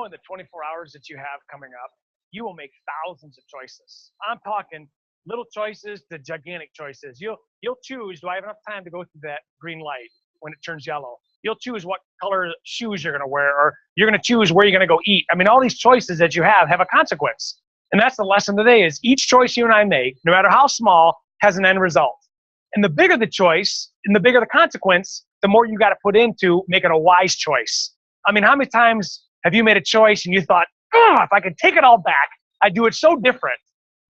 know in the 24 hours that you have coming up, you will make thousands of choices. I'm talking little choices to gigantic choices. You'll choose, do I have enough time to go through that green light when it turns yellow? You'll choose what color shoes you're going to wear, or you're going to choose where you're going to go eat. I mean, all these choices that you have a consequence. And that's the lesson today is each choice you and I make, no matter how small, has an end result. And the bigger the choice and the bigger the consequence, the more you got to put into making a wise choice. I mean, how many times have you made a choice and you thought, oh, if I could take it all back, I'd do it so different.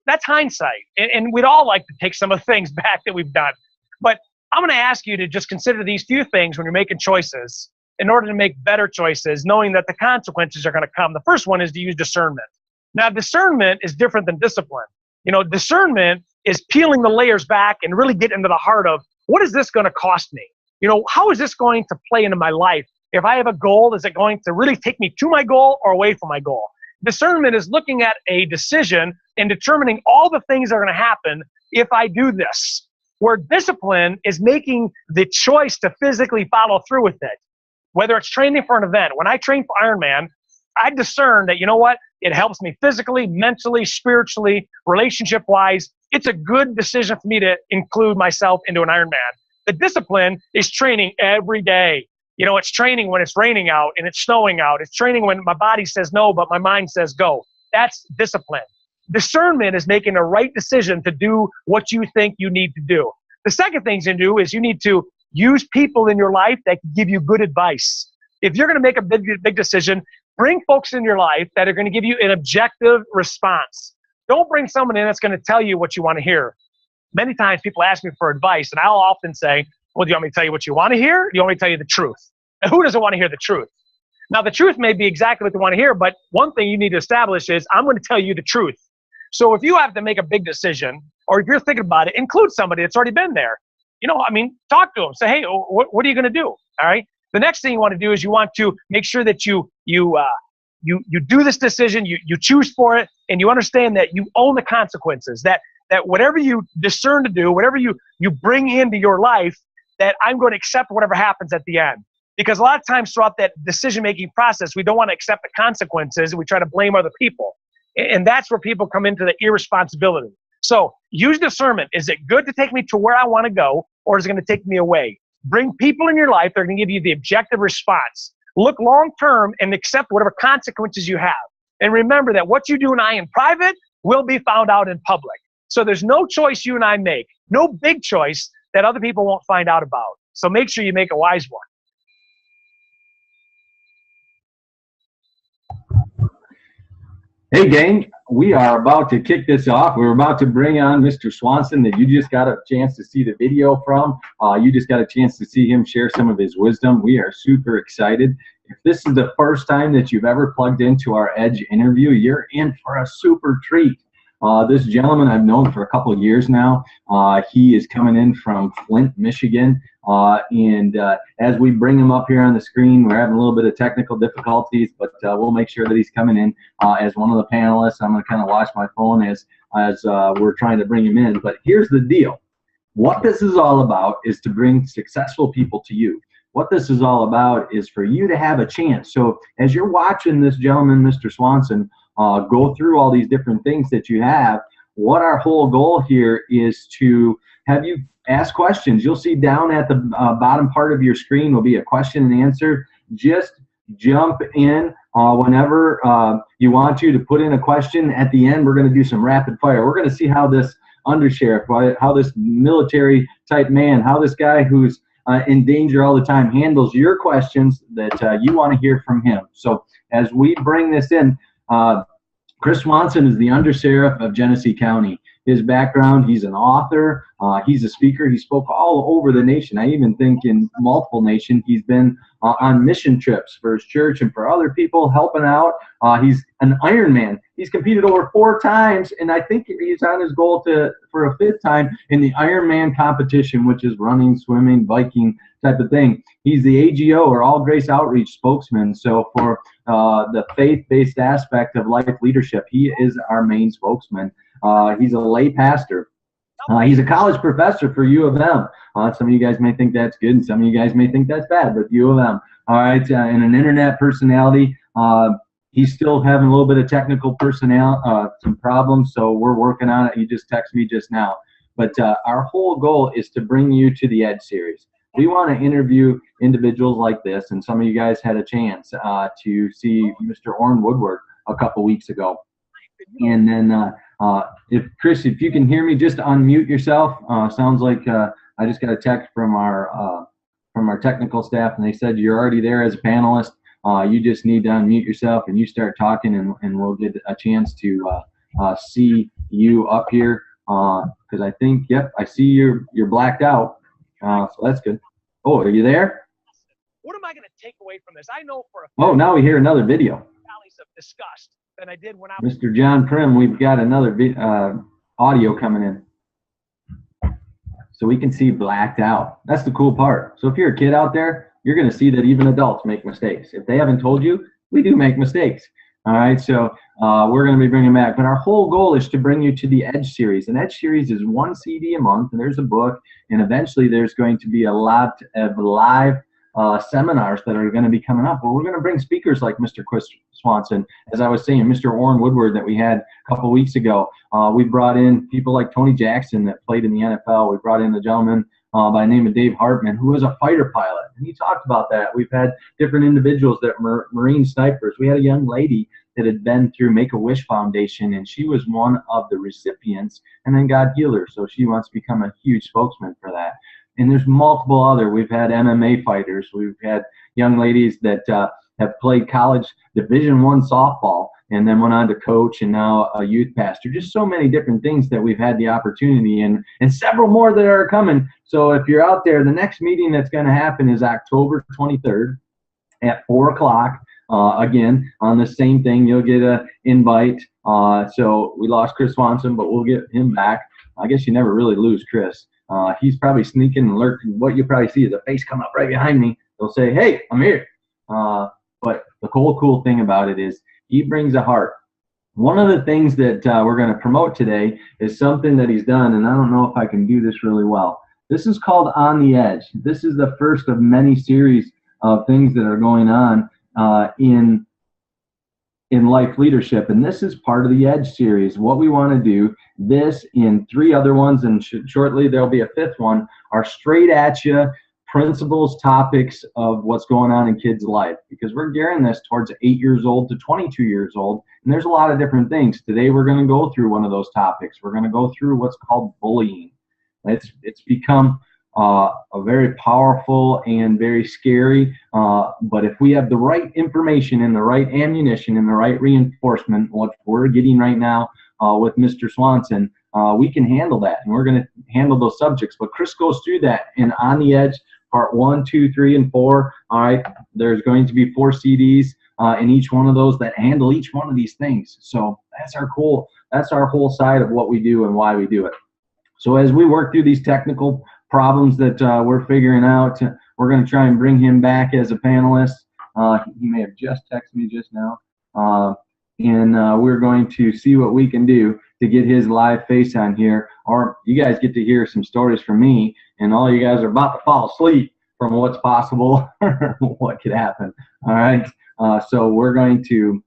That's hindsight. And we'd all like to take some of the things back that we've done. But I'm going to ask you to just consider these few things when you're making choices in order to make better choices, knowing that the consequences are going to come. The first one is to use discernment. Now, discernment is different than discipline. You know, discernment is peeling the layers back and really getting into the heart of, what is this going to cost me? You know, how is this going to play into my life? If I have a goal, is it going to really take me to my goal or away from my goal? Discernment is looking at a decision and determining all the things that are going to happen if I do this. Where discipline is making the choice to physically follow through with it. Whether it's training for an event. When I train for Ironman, I discern that, you know what? It helps me physically, mentally, spiritually, relationship-wise. It's a good decision for me to include myself into an Ironman. The discipline is training every day. You know, it's training when it's raining out and it's snowing out. It's training when my body says no, but my mind says go. That's discipline. Discernment is making the right decision to do what you think you need to do. The second thing to do is you need to use people in your life that can give you good advice. If you're going to make a big decision, bring folks in your life that are going to give you an objective response. Don't bring someone in that's going to tell you what you want to hear. Many times people ask me for advice, and I'll often say, well, do you want me to tell you what you want to hear? Or do you want me to tell you the truth? And who doesn't want to hear the truth? Now, the truth may be exactly what they want to hear, but one thing you need to establish is I'm going to tell you the truth. So if you have to make a big decision, or if you're thinking about it, include somebody that's already been there. You know, I mean, talk to them. Say, hey, what are you going to do? All right. The next thing you want to do is you want to make sure that you do this decision, you choose for it, and you understand that you own the consequences. That whatever you discern to do, whatever you bring into your life, that I'm going to accept whatever happens at the end. Because a lot of times throughout that decision-making process, we don't want to accept the consequences, and we try to blame other people. And that's where people come into the irresponsibility. So use discernment. Is it good to take me to where I want to go, or is it going to take me away? Bring people in your life that are going to give you the objective response. Look long-term and accept whatever consequences you have. And remember that what you do and I in private will be found out in public. So there's no choice you and I make, no big choice that other people won't find out about. So make sure you make a wise one. Hey gang, we are about to kick this off. We're about to bring on Mr. Swanson that you just got a chance to see the video from. You just got a chance to see him share some of his wisdom. We are super excited. If this is the first time that you've ever plugged into our Edge interview, you're in for a super treat. This gentleman I've known for a couple of years now. He is coming in from Flint, Michigan. As we bring him up here on the screen, we're having a little bit of technical difficulties, but we'll make sure that he's coming in as one of the panelists. I'm going to kind of watch my phone as we're trying to bring him in. But here's the deal. What this is all about is to bring successful people to you. What this is all about is for you to have a chance. So as you're watching this gentleman, Mr. Swanson, go through all these different things that you have, what our whole goal here is to have you ask questions. You'll see down at the bottom part of your screen will be a question and answer. Just jump in whenever you want to put in a question. At the end, we're going to do some rapid fire. We're going to see how this undersheriff, how this military type man, how this guy who's in danger all the time handles your questions that you want to hear from him. So as we bring this in, Chris Swanson is the undersheriff of Genesee County. His background, he's an author, he's a speaker, he spoke all over the nation. I even think in multiple nations. He's been on mission trips for his church and for other people, helping out. He's an Ironman. He's competed over 4 times, and I think he's on his goal for a 5th time in the Ironman competition, which is running, swimming, biking type of thing. He's the AGO, or All Grace Outreach spokesman. So for the faith-based aspect of life leadership, he is our main spokesman. He's a lay pastor. He's a college professor for U of M. Some of you guys may think that's good, and some of you guys may think that's bad, but U of M. All right, and an internet personality. He's still having a little bit of technical some problems, so we're working on it. He just texted me just now. But our whole goal is to bring you to the Edge series. We want to interview individuals like this, and some of you guys had a chance to see Mr. Orrin Woodward a couple weeks ago. And then, if Chris, if you can hear me, just unmute yourself. Sounds like I just got a text from our technical staff, and they said you're already there as a panelist. You just need to unmute yourself and you start talking, and we'll get a chance to see you up here. Because I think, yep, I see you're blacked out. So that's good. Oh, are you there? What am I going to take away from this? I know for a fact. Oh, now we hear another video. Valleys of disgust than I did when I Mr. John Prim, we've got another audio coming in. So we can see blacked out. That's the cool part. So if you're a kid out there, you're going to see that even adults make mistakes. If they haven't told you, we do make mistakes. All right, so we're going to be bringing back. But our whole goal is to bring you to the Edge series. And Edge series is 1 CD a month, and there's a book. And eventually there's going to be a lot of live seminars that are going to be coming up where we're going to bring speakers like Mr. Chris Swanson. As I was saying, Mr. Orrin Woodward that we had a couple weeks ago. We brought in people like Tony Jackson that played in the NFL. We brought in a gentleman by the name of Dave Hartman, who was a fighter pilot. And he talked about that. We've had different individuals that were Marine snipers. We had a young lady that had been through Make-A-Wish Foundation, and she was one of the recipients, and then God healed her. So she wants to become a huge spokesman for that. And there's multiple other. We've had MMA fighters. We've had young ladies that have played college Division I softball and then went on to coach and now a youth pastor. Just so many different things that we've had the opportunity in, and several more that are coming. So if you're out there, the next meeting that's going to happen is October 23rd at 4 o'clock. Again, on the same thing, you'll get an invite. So we lost Chris Swanson, but we'll get him back. I guess you never really lose Chris. He's probably sneaking and lurking. What you probably see is a face come up right behind me. They'll say, hey, I'm here. But the cool thing about it is he brings a heart. One of the things that we're going to promote today is something that he's done, and I don't know if I can do this really well. This is called On the Edge. This is the first of many series of things that are going on in life leadership, and this is part of the Edge series. What we want to do, this and 3 other ones, and shortly there'll be a 5th one, are straight at you principles, topics of what's going on in kids' life, because we're gearing this towards 8 years old to 22 years old, and there's a lot of different things. Today we're going to go through one of those topics. We're going to go through what's called bullying. It's become a very powerful and very scary, but if we have the right information and the right ammunition and the right reinforcement, what we're getting right now with Mr. Swanson, we can handle that, and we're going to handle those subjects. But Chris goes through that in On the Edge, part 1, 2, 3, and 4. All right, there's going to be 4 CDs in each one of those that handle each one of these things. So that's our whole side of what we do and why we do it. So as we work through these technical problems that we're figuring out, we're going to try and bring him back as a panelist. He may have just texted me just now. And we're going to see what we can do to get his live face on here. Or you guys get to hear some stories from me, and all you guys are about to fall asleep from what's possible or what could happen. All right. So we're going to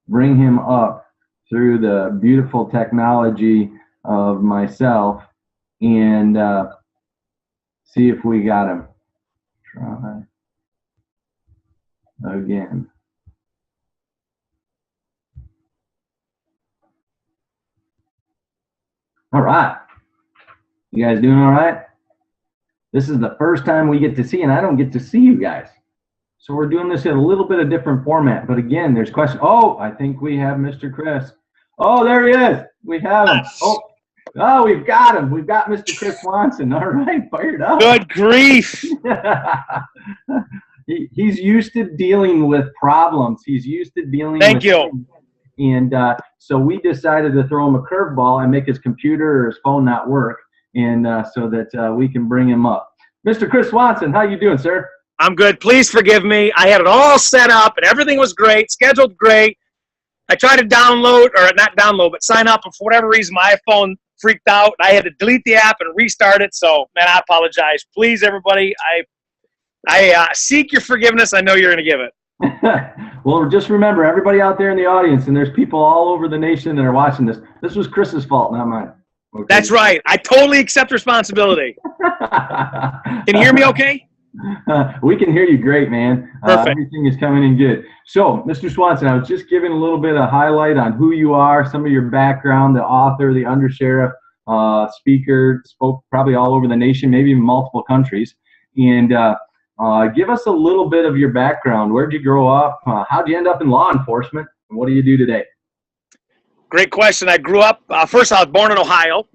bring him up through the beautiful technology of myself and see if we got him. Try again. All right. You guys doing all right? This is the first time we get to see, and I don't get to see you guys. So we're doing this in a little bit of different format. But again, there's questions. Oh, I think we have Mr. Chris. Oh, there he is. We have him. Oh, we've got him. We've got Mr. Chris Swanson. All right, fired up. Good grief. He's used to dealing with problems. He's used to dealing Thank with you. things. And so we decided to throw him a curveball and make his computer or his phone not work, and so that we can bring him up. Mr. Chris Swanson, how you doing, sir? I'm good. Please forgive me. I had it all set up, and everything was great, scheduled great. I tried to download, or not download, but sign up, and for whatever reason, my iPhone freaked out. I had to delete the app and restart it, so, man, I apologize. Please, everybody, I seek your forgiveness. I know you're going to give it. Well, just remember, everybody out there in the audience, and there's people all over the nation that are watching this. This was Chris's fault, not mine. Okay. That's right. I totally accept responsibility. Can you hear me okay? We can hear you great, man. Perfect. Everything is coming in good. So, Mr. Swanson, I was just giving a little bit of highlight on who you are, some of your background, the author, the undersheriff, speaker, spoke probably all over the nation, maybe in multiple countries. And give us a little bit of your background. Where'd you grow up? How'd you end up in law enforcement? And what do you do today? Great question. I grew up, first I was born in Ohio,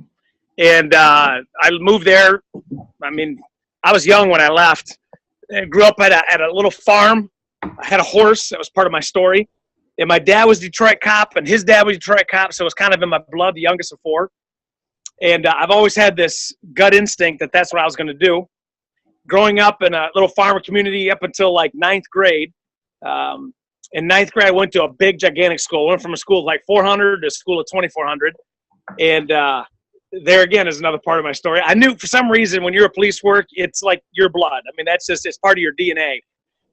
and I moved there. I mean, I was young when I left. I grew up at a little farm. I had a horse. That was part of my story. And my dad was a Detroit cop, and his dad was a Detroit cop, so it was kind of in my blood, the youngest of four. And I've always had this gut instinct that that's what I was going to do. Growing up in a little farmer community up until like ninth grade, in ninth grade, I went to a big, gigantic school. I went from a school of like 400 to a school of 2,400. And there again is another part of my story. I knew for some reason when you're a police work, it's like your blood. I mean, that's just, it's part of your DNA.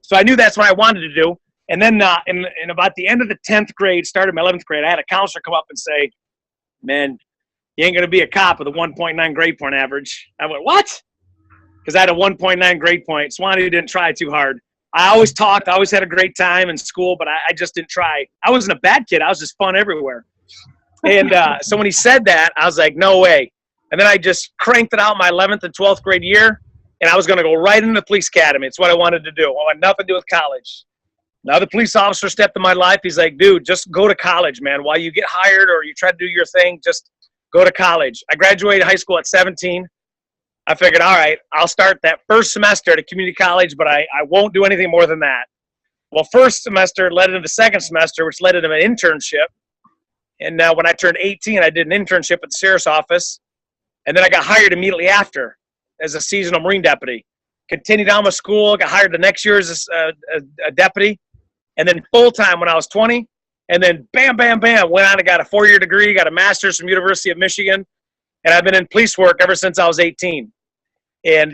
So I knew that's what I wanted to do. And then in about the end of the 10th grade, started my 11th grade, I had a counselor come up and say, man, you ain't going to be a cop with a 1.9 grade point average. I went, what? Because I had a 1.9 grade point. Swanee didn't try too hard. I always talked. I always had a great time in school, but I just didn't try. I wasn't a bad kid. I was just fun everywhere. And so when he said that, I was like, no way. And then I just cranked it out my 11th and 12th grade year, and I was going to go right into the police academy. It's what I wanted to do. I wanted nothing to do with college. Now the police officer stepped in my life. He's like, dude, just go to college, man. While you get hired or you try to do your thing, just go to college. I graduated high school at 17. I figured, all right, I'll start that first semester at a community college, but I won't do anything more than that. Well, first semester led into the second semester, which led into an internship. And when I turned 18, I did an internship at the sheriff's office. And then I got hired immediately after as a seasonal Marine deputy. Continued on with school, got hired the next year as a deputy. And then full-time when I was 20. And then bam, bam, bam, went on and got a 4-year degree, got a master's from University of Michigan. And I've been in police work ever since I was 18. And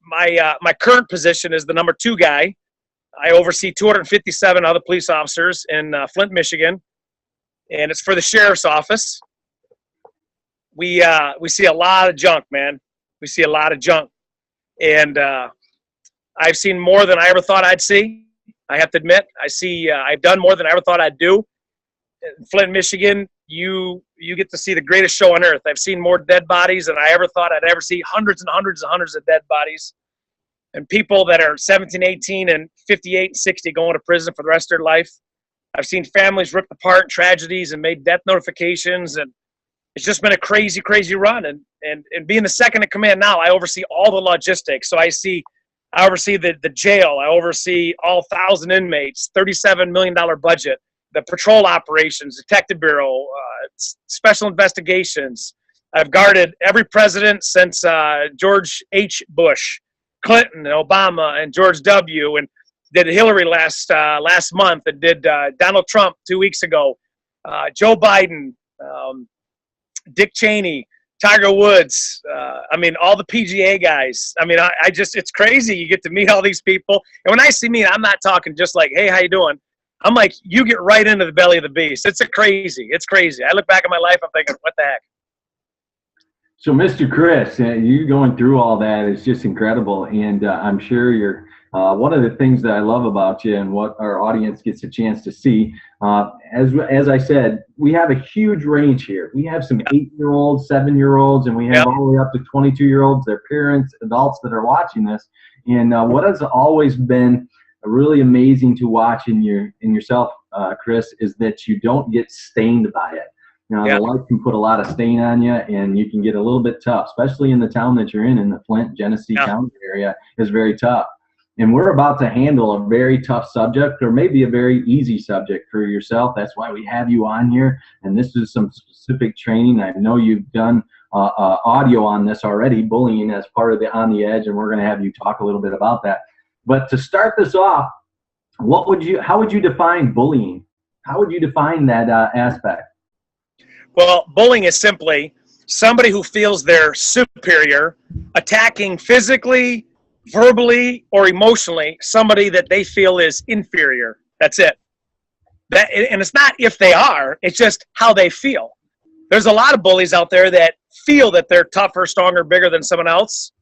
my current position is the number 2 guy. I oversee 257 other police officers in Flint, Michigan. And it's for the sheriff's office. We see a lot of junk, man. We see a lot of junk. And I've seen more than I ever thought I'd see. I have to admit, I've done more than I ever thought I'd do. In Flint, Michigan, you get to see the greatest show on earth. I've seen more dead bodies than I ever thought I'd ever see. Hundreds and hundreds and hundreds of dead bodies. And people that are 17, 18, and 58 and 60 going to prison for the rest of their life. I've seen families ripped apart, tragedies, and made death notifications. And it's just been a crazy, crazy run. And being the second in command now, I oversee all the logistics. So I oversee the jail. I oversee all 1,000 inmates, $37 million budget, the patrol operations, detective bureau, special investigations. I've guarded every president since George H. Bush, Clinton, Obama, and George W. And did Hillary last month, and did Donald Trump 2 weeks ago, Joe Biden, Dick Cheney, Tiger Woods. I mean, all the PGA guys. I mean, I just, it's crazy. You get to meet all these people. And when I see me, I'm not talking just like, hey, how you doing? I'm like, you get right into the belly of the beast. It's crazy. It's crazy. I look back at my life, I'm thinking, what the heck? So, Mr. Chris, you going through all that is just incredible. And I'm sure you're one of the things that I love about you and what our audience gets a chance to see. As I said, we have a huge range here. We have some 8-year-olds, 7-year-olds, and we have all the way up to 22-year-olds, their parents, adults that are watching this. And what has always been really amazing to watch in yourself, Chris, is that you don't get stained by it. You know, the life can put a lot of stain on you, and you can get a little bit tough, especially in the town that you're in the Flint, Genesee County area is very tough. And we're about to handle a very tough subject, or maybe a very easy subject for yourself. That's why we have you on here. And this is some specific training. I know you've done audio on this already, bullying as part of the On the Edge, and we're going to have you talk a little bit about that. But to start this off, how would you define bullying? How would you define that aspect? Well, bullying is simply somebody who feels they're superior, attacking physically, verbally or emotionally somebody that they feel is inferior. That's it. And it's not if they are, it's just how they feel. There's a lot of bullies out there that feel that they're tougher, stronger, bigger than someone else,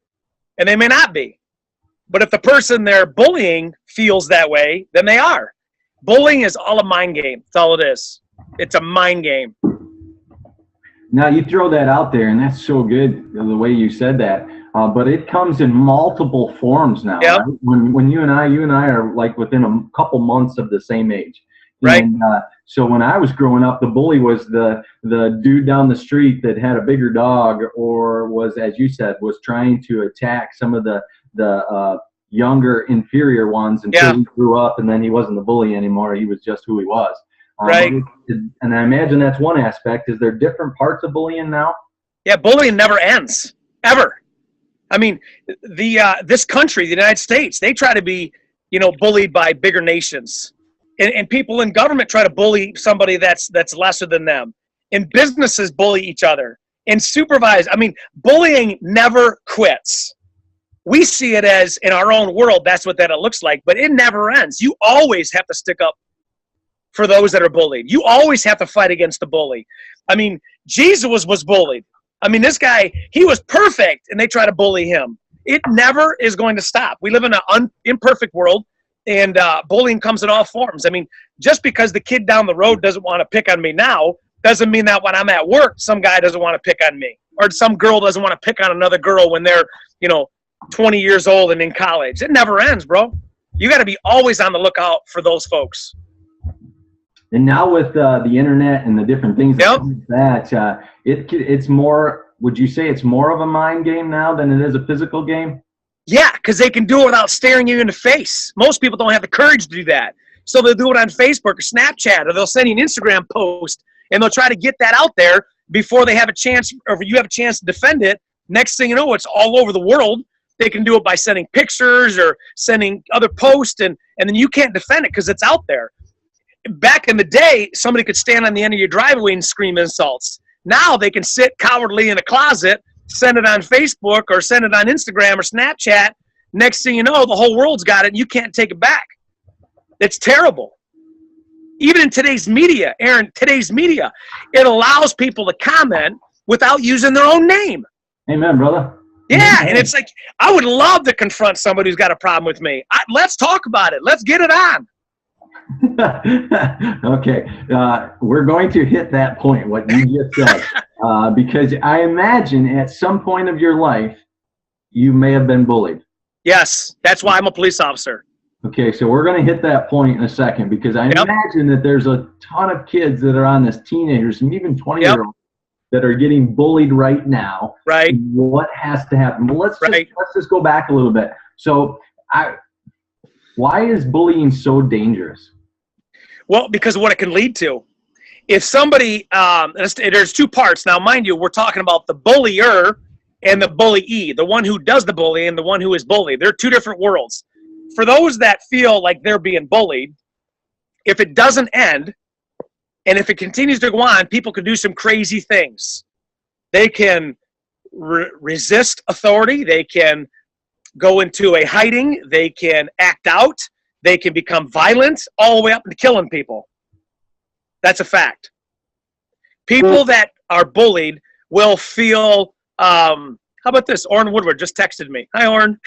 and they may not be. But if the person they're bullying feels that way, then they are. Bullying is all a mind game. That's all it is. It's a mind game. Now, you throw that out there, and that's so good, the way you said that. But it comes in multiple forms now. Yep. Right? When you and I are like within a couple months of the same age. Right. And, so when I was growing up, the bully was the dude down the street that had a bigger dog, or was, as you said, was trying to attack some of the younger, inferior ones until he grew up, and then he wasn't the bully anymore. He was just who he was. Right. And I imagine that's one aspect. Is there different parts of bullying now? Yeah, bullying never ends, ever. I mean, this country, the United States, they try to be, bullied by bigger nations. And people in government try to bully somebody that's lesser than them. And businesses bully each other. And supervise. I mean, bullying never quits. We see it as, in our own world, that's what that it looks like. But it never ends. You always have to stick up for those that are bullied. You always have to fight against the bully. I mean, Jesus was bullied. I mean, this guy, he was perfect, and they try to bully him. It never is going to stop. We live in an imperfect world. And bullying comes in all forms. I mean, just because the kid down the road doesn't want to pick on me now doesn't mean that when I'm at work, some guy doesn't want to pick on me. Or some girl doesn't want to pick on another girl when they're, 20 years old and in college. It never ends, bro. You got to be always on the lookout for those folks. And now with the internet and the different things that it's more, would you say it's more of a mind game now than it is a physical game? Yeah, because they can do it without staring you in the face. Most people don't have the courage to do that. So they'll do it on Facebook or Snapchat, or they'll send you an Instagram post, and they'll try to get that out there before they have a chance, or you have a chance to defend it. Next thing you know, it's all over the world. They can do it by sending pictures or sending other posts, and then you can't defend it because it's out there. Back in the day, somebody could stand on the end of your driveway and scream insults. Now they can sit cowardly in a closet, send it on Facebook or send it on Instagram or Snapchat. Next thing you know, the whole world's got it, and you can't take it back. It's terrible. Even in today's media, Aaron, it allows people to comment without using their own name. Amen, brother. Yeah, Amen. and it's like, I would love to confront somebody who's got a problem with me. Let's talk about it. Let's get it on. Okay, we're going to hit that point, what you just said, because I imagine at some point of your life, you may have been bullied. Yes, that's why I'm a police officer. Okay, so we're going to hit that point in a second, because I imagine that there's a ton of kids that are on this, teenagers and even 20-year-olds that are getting bullied right now. Right. What has to happen? Well, let's just go back a little bit. So why is bullying so dangerous? Well, because of what it can lead to. If somebody, there's two parts. Now, mind you, we're talking about the bullier and the bullyee, the one who does the bullying and the one who is bullied. They're two different worlds. For those that feel like they're being bullied, if it doesn't end, and if it continues to go on, people can do some crazy things. They can resist authority. They can go into a hiding. They can act out. They can become violent, all the way up to killing people. That's a fact. People that are bullied will feel, how about this? Orrin Woodward just texted me. Hi, Orrin.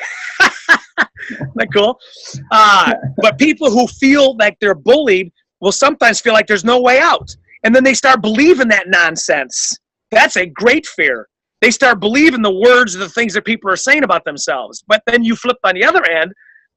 Isn't that cool? But people who feel like they're bullied will sometimes feel like there's no way out. And then they start believing that nonsense. That's a great fear. They start believing the words of the things that people are saying about themselves. But then you flip on the other end,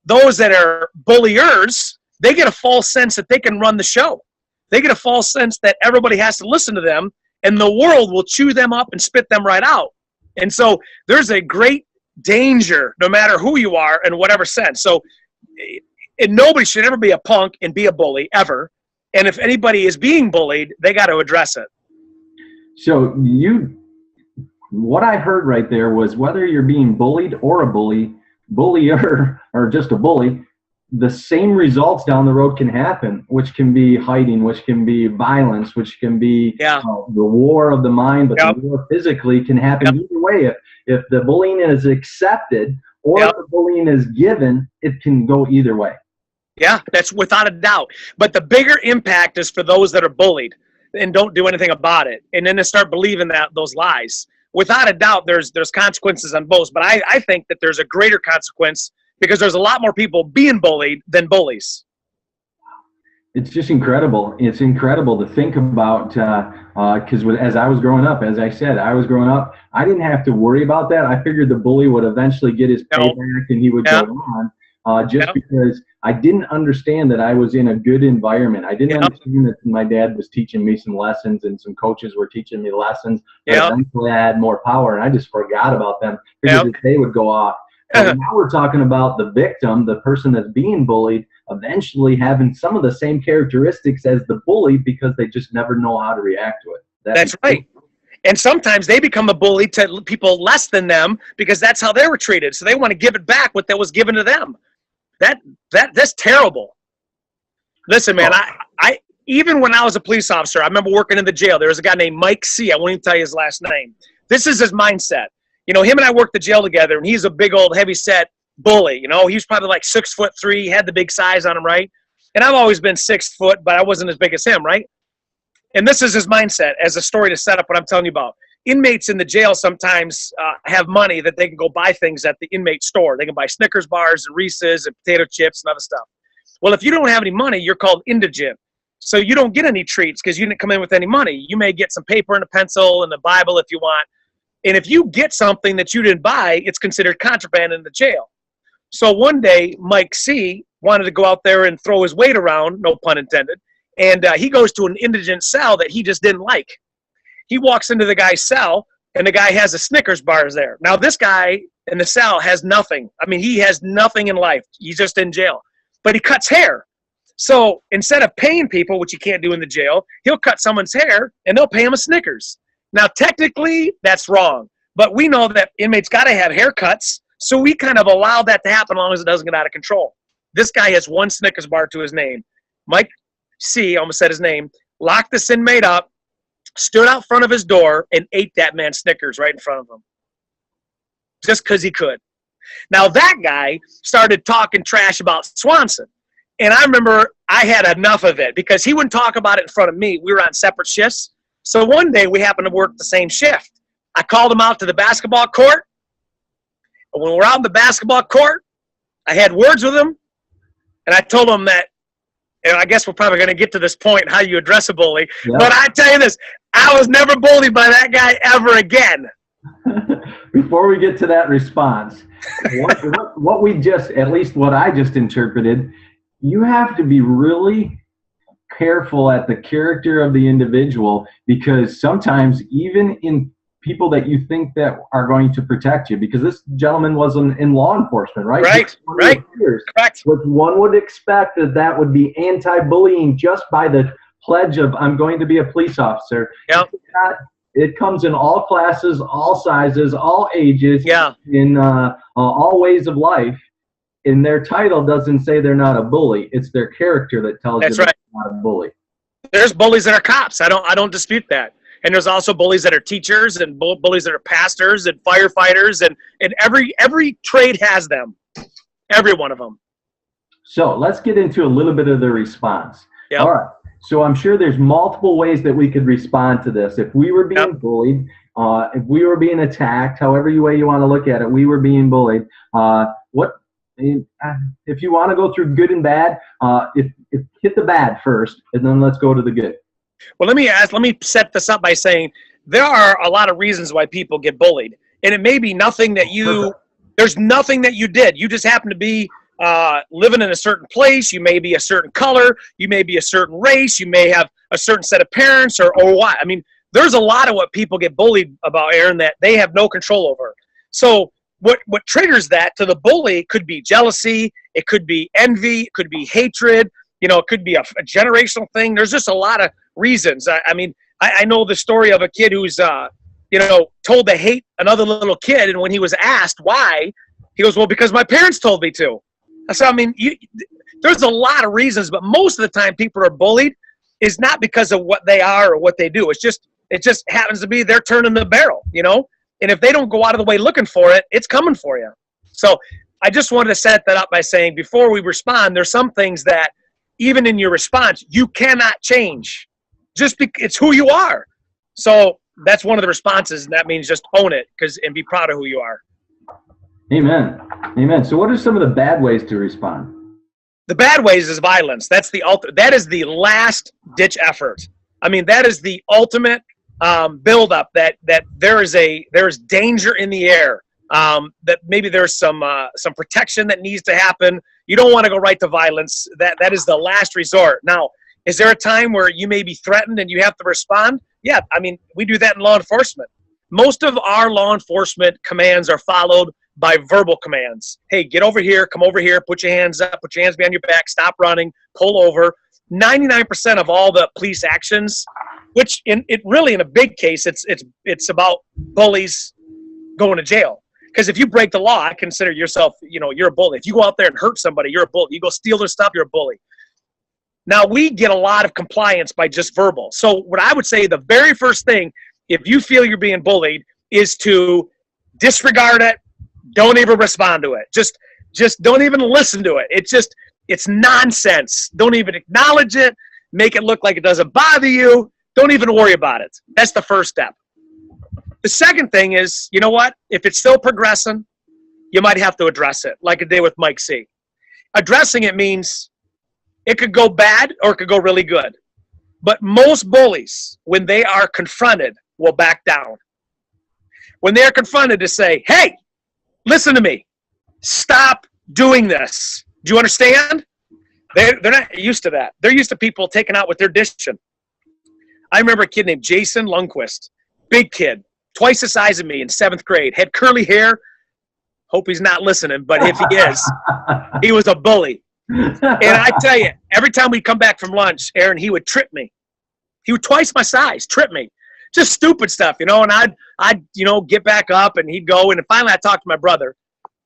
those that are bulliers, they get a false sense that they can run the show. They get a false sense that everybody has to listen to them, and the world will chew them up and spit them right out. And so there's a great danger, no matter who you are in whatever sense. So and nobody should ever be a punk and be a bully, ever. And if anybody is being bullied, they got to address it. So what I heard right there was, whether you're being bullied or a bullier, or just a bully, the same results down the road can happen, which can be hiding, which can be violence, which can be the war of the mind, but the war physically can happen either way. If the bullying is accepted or Yep. if the bullying is given, it can go either way. Yeah, that's without a doubt. But the bigger impact is for those that are bullied and don't do anything about it, and then they start believing those lies. Without a doubt, there's consequences on both. But I think that there's a greater consequence because there's a lot more people being bullied than bullies. It's just incredible. It's incredible to think about because as I was growing up, as I said, I didn't have to worry about that. I figured the bully would eventually get his payback and he would go on. Because I didn't understand that I was in a good environment. I didn't understand that my dad was teaching me some lessons and some coaches were teaching me lessons. Eventually I had more power and I just forgot about them because they would go off. And now we're talking about the victim, the person that's being bullied, eventually having some of the same characteristics as the bully because they just never know how to react to it. That's right. And sometimes they become a bully to people less than them because that's how they were treated. So they want to give it back what that was given to them. That's terrible. Listen, man, I even when I was a police officer, I remember working in the jail. There was a guy named Mike C. I won't even tell you his last name. This is his mindset. You know, him and I worked the jail together, and he's a big old heavy set bully. You know, he was probably like 6'3", had the big size on him, right? And I've always been 6 foot, but I wasn't as big as him, right? And this is his mindset as a story to set up what I'm telling you about. Inmates in the jail sometimes have money that they can go buy things at the inmate store. They can buy Snickers bars and Reese's and potato chips and other stuff. Well, if you don't have any money, you're called indigent. So you don't get any treats because you didn't come in with any money. You may get some paper and a pencil and a Bible if you want. And if you get something that you didn't buy, it's considered contraband in the jail. So one day, Mike C. wanted to go out there and throw his weight around, no pun intended, and he goes to an indigent cell that he just didn't like. He walks into the guy's cell, and the guy has a Snickers bars there. Now, this guy in the cell has nothing. I mean, he has nothing in life. He's just in jail. But he cuts hair. So instead of paying people, which you can't do in the jail, he'll cut someone's hair, and they'll pay him a Snickers. Now, technically, that's wrong. But we know that inmates got to have haircuts, so we kind of allow that to happen as long as it doesn't get out of control. This guy has one Snickers bar to his name. Mike C., almost said his name, locked this inmate up, stood out front of his door, and ate that man's Snickers right in front of him. Just because he could. Now, that guy started talking trash about Swanson. And I remember I had enough of it because he wouldn't talk about it in front of me. We were on separate shifts. So one day we happened to work the same shift. I called him out to the basketball court. And when we're out in the basketball court, I had words with him. And I told him that, and I guess we're probably going to get to this point, how you address a bully. Yeah. But I tell you this, I was never bullied by that guy ever again. Before we get to that response, what we just, at least what I just interpreted, you have to be really careful at the character of the individual because sometimes even in people that you think that are going to protect you, because this gentleman was in law enforcement, right? Right. Correct. Which one would expect that would be anti-bullying just by the pledge of I'm going to be a police officer. Yep. It comes in all classes, all sizes, all ages, in all ways of life. And their title doesn't say they're not a bully. It's their character that tells you they're not a bully. There's bullies that are cops. I don't dispute that. And there's also bullies that are teachers and bullies that are pastors and firefighters. And every trade has them. Every one of them. So let's get into a little bit of the response. Yep. All right. So I'm sure there's multiple ways that we could respond to this. If we were being bullied, if we were being attacked, however way you want to look at it, we were being bullied. If you want to go through good and bad, if hit the bad first, and then let's go to the good. Well, let me set this up by saying there are a lot of reasons why people get bullied, and it may be nothing that there's nothing that you did. You just happen to be living in a certain place. You may be a certain color. You may be a certain race. You may have a certain set of parents or what. I mean, there's a lot of what people get bullied about, Aaron, that they have no control over. So what triggers that to the bully could be jealousy. It could be envy. It could be hatred. It could be a generational thing. There's just a lot of reasons. I mean, I know the story of a kid who's, told to hate another little kid. And when he was asked why, he goes, well, because my parents told me to. So, I mean, there's a lot of reasons, but most of the time people are bullied is not because of what they are or what they do. It just happens to be they're turning the barrel, And if they don't go out of the way looking for it, it's coming for you. So I just wanted to set that up by saying before we respond, there's some things that even in your response, you cannot change. It's who you are. So that's one of the responses, and that means just own it and be proud of who you are. Amen. Amen. So what are some of the bad ways to respond? The bad ways is violence. That is the last ditch effort. I mean, that is the ultimate buildup that there is danger in the air. That maybe there's some protection that needs to happen. You don't want to go right to violence. That is the last resort. Now, is there a time where you may be threatened and you have to respond? Yeah, I mean, we do that in law enforcement. Most of our law enforcement commands are followed by verbal commands. Hey, get over here, come over here, put your hands up, put your hands behind your back, stop running, pull over. 99% of all the police actions, which in a big case, it's about bullies going to jail. Because if you break the law, I consider yourself, you're a bully. If you go out there and hurt somebody, you're a bully. You go steal their stuff, you're a bully. Now, we get a lot of compliance by just verbal. So what I would say, the very first thing, if you feel you're being bullied, is to disregard it. Don't even respond to it. Just don't even listen to it. It's nonsense. Don't even acknowledge it. Make it look like it doesn't bother you. Don't even worry about it. That's the first step. The second thing is, you know what? If it's still progressing, you might have to address it, like I did with Mike C. Addressing it means it could go bad or it could go really good. But most bullies, when they are confronted, will back down. When they're confronted to say, hey, listen to me. Stop doing this. Do you understand? They're not used to that. They're used to people taking out what they're dishing. I remember a kid named Jason Lundquist, big kid, twice the size of me in 7th grade, had curly hair. Hope he's not listening, but if he is, he was a bully. And I tell you, every time we'd come back from lunch, Aaron, he would trip me. He was twice my size, trip me. Just stupid stuff, and I'd get back up, and he'd go. And finally I talked to my brother,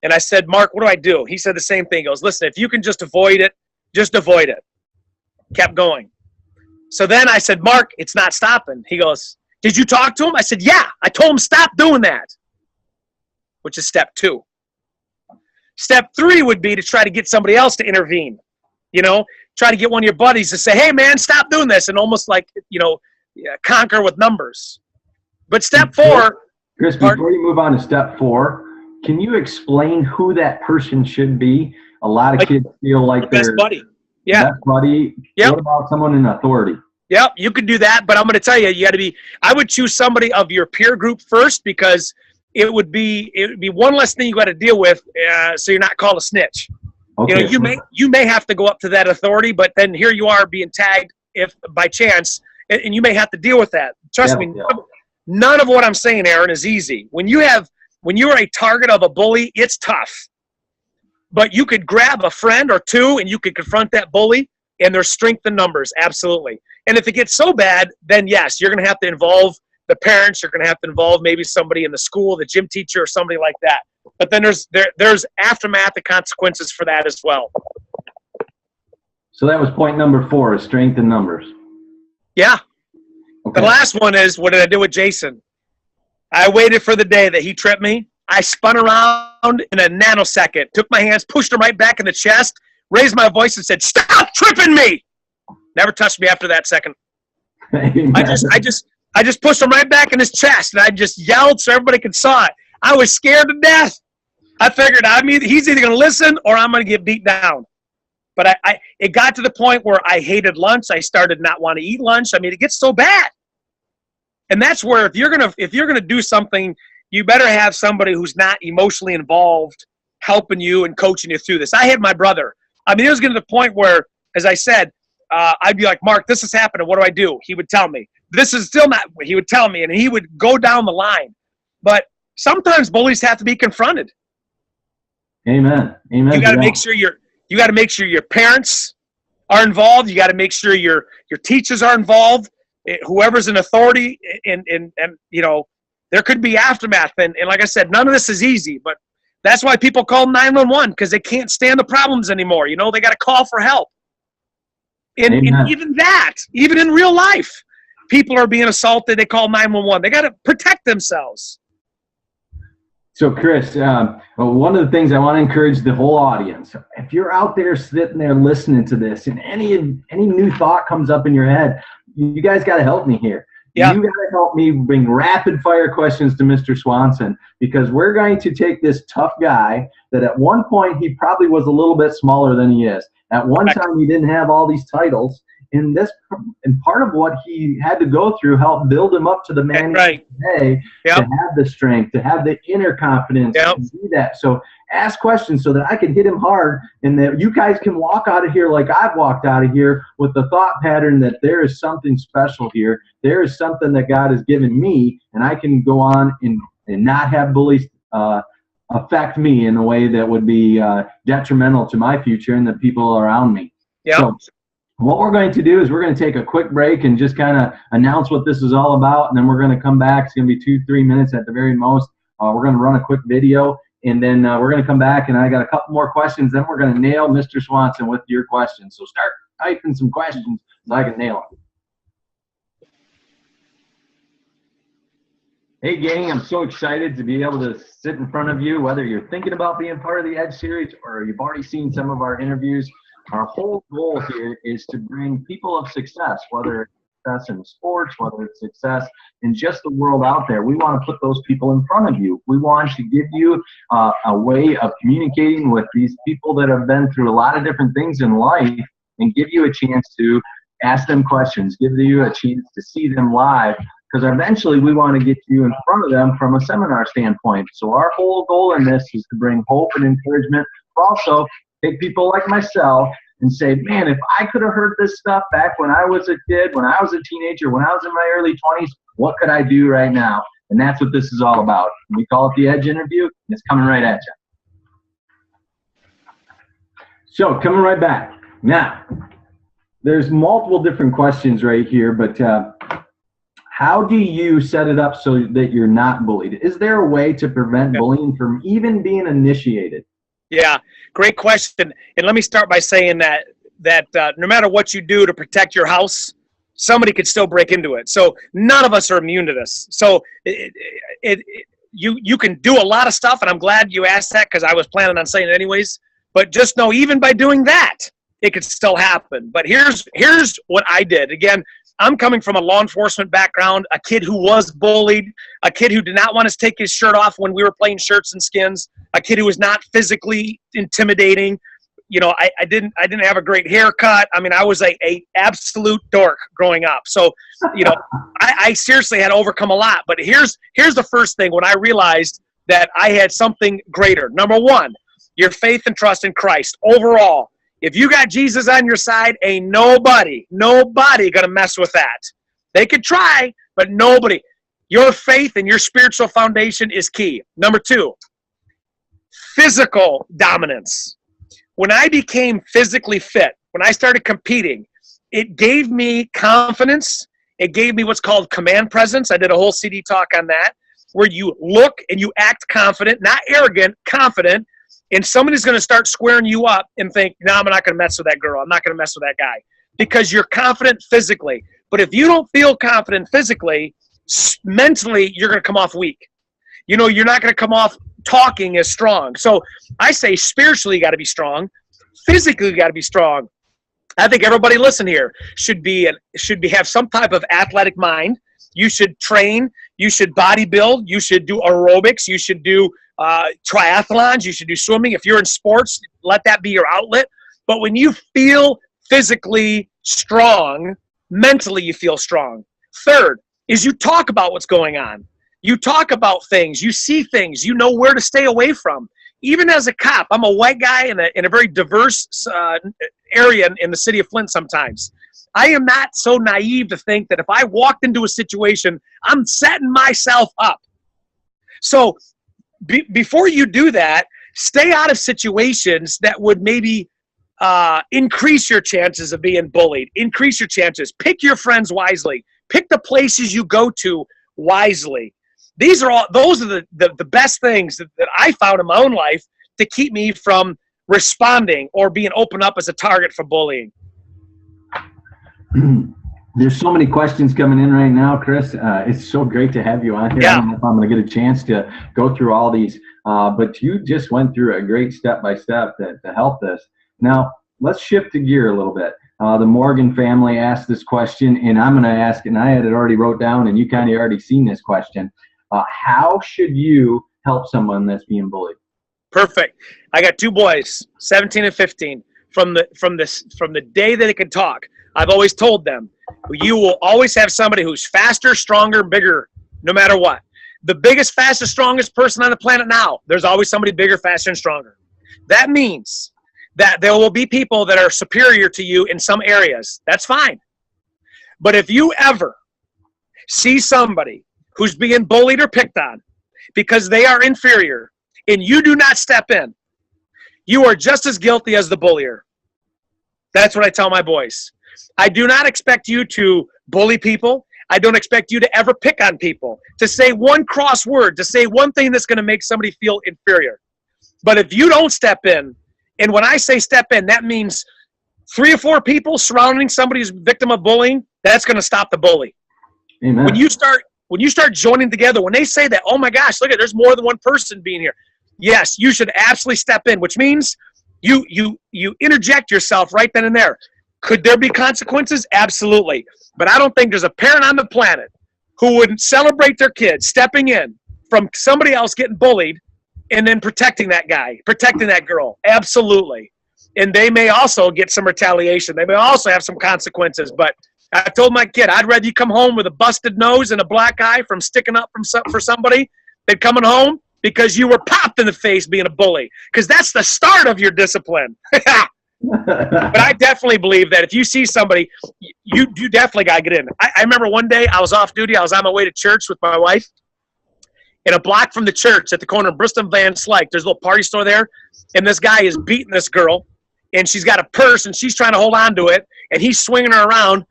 and I said, Mark, what do I do? He said the same thing. He goes, listen, if you can just avoid it, just avoid it. Kept going. So then I said, Mark, it's not stopping. He goes, did you talk to him? I said, yeah. I told him stop doing that, which is step 2. Step 3 would be to try to get somebody else to intervene. Try to get one of your buddies to say, hey, man, stop doing this, and almost like, conquer with numbers. But step 4. Chris, before you move on to step 4, can you explain who that person should be? A lot of kids feel like they're best buddy. Yeah. Best buddy. Yep. What about someone in authority? Yep, you could do that, but I'm going to tell you, I would choose somebody of your peer group first, because it would be one less thing you got to deal with, so you're not called a snitch. Okay. You may have to go up to that authority, but then here you are being tagged if by chance, and you may have to deal with that. Trust me, none of what I'm saying, Aaron, is easy. When you're a target of a bully, it's tough. But you could grab a friend or two and you could confront that bully, and there's strength in numbers, absolutely. And if it gets so bad, then yes, you're going to have to involve the parents. You're going to have to involve maybe somebody in the school, the gym teacher, or somebody like that. But then there's aftermath and consequences for that as well. So that was point number 4, is strength in numbers. Yeah. Okay. The last one is, what did I do with Jason? I waited for the day that he tripped me. I spun around in a nanosecond, took my hands, pushed him right back in the chest, raised my voice and said, stop tripping me. Never touched me after that second. I just pushed him right back in his chest, and I just yelled so everybody could saw it. I was scared to death. I figured he's either going to listen or I'm going to get beat down. But it got to the point where I hated lunch. I started not want to eat lunch. I mean, it gets so bad. And that's where if you're gonna do something, you better have somebody who's not emotionally involved helping you and coaching you through this. I had my brother. I mean, it was getting to the point where, as I said, I'd be like, Mark, this is happening. What do I do? He would tell me. This is still not. He would tell me, and he would go down the line. But sometimes bullies have to be confronted. Amen. Amen. You got to make sure your parents are involved. You got to make sure your teachers are involved. Whoever's in authority, and there could be aftermath. And like I said, none of this is easy, but that's why people call 911, because they can't stand the problems anymore. They got to call for help. And even in real life, people are being assaulted. They call 911. They got to protect themselves. So, Chris, one of the things I want to encourage the whole audience, if you're out there sitting there listening to this and any new thought comes up in your head, you guys got to help me here. Yeah. You got to help me bring rapid fire questions to Mr. Swanson, because we're going to take this tough guy that at one point he probably was a little bit smaller than he is. At one time he didn't have all these titles. And part of what he had to go through helped build him up to the man today, to have the strength, to have the inner confidence, to do that. So ask questions so that I can hit him hard, and that you guys can walk out of here like I've walked out of here with the thought pattern that there is something special here. There is something that God has given me, and I can go on and not have bullies affect me in a way that would be detrimental to my future and the people around me. Yeah. So, what we're going to do is we're going to take a quick break and just kind of announce what this is all about, and then we're going to come back. It's going to be 2-3 minutes at the very most. We're going to run a quick video, and then we're going to come back, and I got a couple more questions. Then we're going to nail Mr. Swanson with your questions. So start typing some questions so I can nail them. Hey, gang, I'm so excited to be able to sit in front of you, whether you're thinking about being part of the Edge series or you've already seen some of our interviews. Our whole goal here is to bring people of success, whether it's success in sports, whether it's success in just the world out there. We want to put those people in front of you. We want to give you a way of communicating with these people that have been through a lot of different things in life, and give you a chance to ask them questions, give you a chance to see them live, because eventually we want to get you in front of them from a seminar standpoint. So our whole goal in this is to bring hope and encouragement, but also take people like myself and say, man, if I could have heard this stuff back when I was a kid, when I was a teenager, when I was in my early 20s, what could I do right now? And that's what this is all about. We call it the Edge interview, and it's coming right at you. So coming right back. Now, there's multiple different questions right here, but how do you set it up so that you're not bullied? Is there a way to prevent bullying from even being initiated? Yeah, great question. And let me start by saying that no matter what you do to protect your house, somebody could still break into it. So none of us are immune to this. So you can do a lot of stuff, and I'm glad you asked that, because I was planning on saying it anyways. But just know, even by doing that, it could still happen. But here's what I did. Again, I'm coming from a law enforcement background, a kid who was bullied, a kid who did not want to take his shirt off when we were playing shirts and skins, a kid who was not physically intimidating. You know, I didn't have a great haircut. I mean, I was a absolute dork growing up. So, you know, I seriously had to overcome a lot. But here's the first thing when I realized that I had something greater. Number one, your faith and trust in Christ. Overall, if you got Jesus on your side, ain't nobody gonna mess with that. They could try, but nobody. Your faith and your spiritual foundation is key. Number two, physical dominance. When I became physically fit, when I started competing, it gave me confidence. It gave me what's called command presence. I did a whole CD talk on that, where you look and you act confident, not arrogant, confident. And somebody's going to start squaring you up and think, no, I'm not going to mess with that girl. I'm not going to mess with that guy, because you're confident physically. But if you don't feel confident physically, mentally, you're going to come off weak. You know, you're not going to come off talking as strong. So I say spiritually you got to be strong. Physically you got to be strong. I think everybody listen here should have some type of athletic mind. You should train. You should bodybuild. You should do aerobics. You should do triathlons. You should do swimming. If you're in sports, let that be your outlet. But when you feel physically strong, mentally you feel strong. Third is you talk about what's going on. You talk about things. You see things. You know where to stay away from. Even as a cop, I'm a white guy in a very diverse area in the city of Flint sometimes. I am not so naive to think that if I walked into a situation, I'm setting myself up. So before you do that, stay out of situations that would maybe increase your chances of being bullied. Increase your chances. Pick your friends wisely. Pick the places you go to wisely. Those are the best things that I found in my own life to keep me from responding or being opened up as a target for bullying. There's so many questions coming in right now, Chris. It's so great to have you on here. Yeah. I don't know if I'm going to get a chance to go through all these, but you just went through a great step-by-step to help this. Now, let's shift to gear a little bit. The Morgan family asked this question, and I'm going to ask, and I had it already wrote down, and you kind of already seen this question. How should you help someone that's being bullied? Perfect. I got 2 boys, 17 and 15. From the day that they can talk, I've always told them, you will always have somebody who's faster, stronger, bigger, no matter what. The biggest, fastest, strongest person on the planet now, there's always somebody bigger, faster, and stronger. That means that there will be people that are superior to you in some areas. That's fine. But if you ever see somebody who's being bullied or picked on because they are inferior and you do not step in, you are just as guilty as the bullier. That's what I tell my boys. I do not expect you to bully people. I don't expect you to ever pick on people, to say one cross word, to say one thing that's going to make somebody feel inferior. But if you don't step in, and when I say step in, that means 3 or 4 people surrounding somebody who's a victim of bullying, that's going to stop the bully. Amen. When you start joining together, when they say that, oh my gosh, look at, there's more than one person being here. Yes, you should absolutely step in, which means you interject yourself right then and there. Could there be consequences? Absolutely. But I don't think there's a parent on the planet who wouldn't celebrate their kids stepping in from somebody else getting bullied and then protecting that guy, protecting that girl. Absolutely. And they may also get some retaliation. They may also have some consequences. But I told my kid, I'd rather you come home with a busted nose and a black eye from sticking up for somebody than coming home because you were popped in the face being a bully. Because that's the start of your discipline. But I definitely believe that if you see somebody, you definitely got to get in. I remember one day I was off duty. I was on my way to church with my wife. In a block from the church at the corner of Bristol and Van Slyke, there's a little party store there. And this guy is beating this girl. And she's got a purse and she's trying to hold on to it. And he's swinging her around.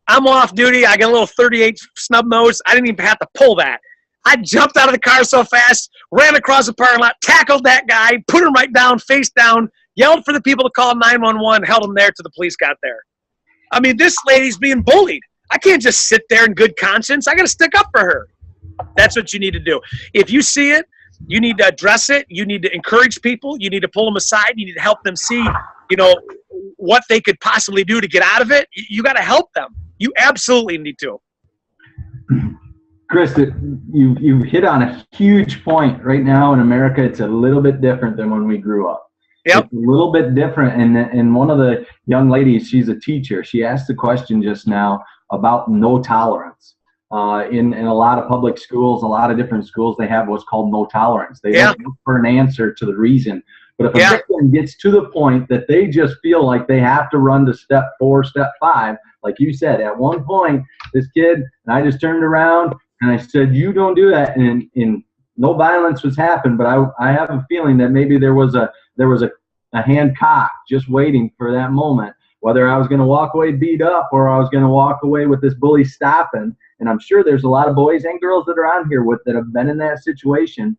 I'm off duty. I got a little 38 snub nose. I didn't even have to pull that. I jumped out of the car so fast, ran across the parking lot, tackled that guy, put him right down, face down, yelled for the people to call 911, held him there till the police got there. I mean, this lady's being bullied. I can't just sit there in good conscience. I got to stick up for her. That's what you need to do. If you see it, you need to address it. You need to encourage people. You need to pull them aside. You need to help them see, what they could possibly do to get out of it. You got to help them. You absolutely need to. Chris, you've hit on a huge point right now in America. It's a little bit different than when we grew up. Yep. It's a little bit different. And one of the young ladies, she's a teacher. She asked the question just now about no tolerance. In a lot of public schools, a lot of different schools, they have what's called no tolerance. They don't look for an answer to the reason. But if a victim gets to the point that they just feel like they have to run to step 4, step 5, like you said, at one point, this kid, and I just turned around and I said, you don't do that. And no violence was happened, but I have a feeling that maybe there was a hand cocked just waiting for that moment, whether I was going to walk away beat up or I was going to walk away with this bully stopping. And I'm sure there's a lot of boys and girls that are on here that have been in that situation.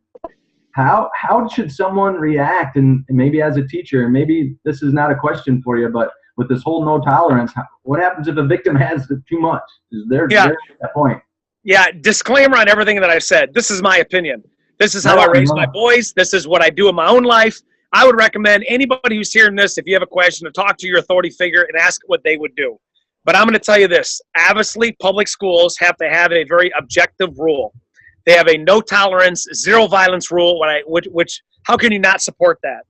How should someone react? And maybe as a teacher, and maybe this is not a question for you, but with this whole no tolerance, what happens if a victim has too much? They're at that point. Yeah, disclaimer on everything that I've said. This is my opinion. This is how I raise my boys. This is what I do in my own life. I would recommend anybody who's hearing this, if you have a question, to talk to your authority figure and ask what they would do. But I'm going to tell you this. Obviously, public schools have to have a very objective rule. They have a no tolerance, zero violence rule, which how can you not support that?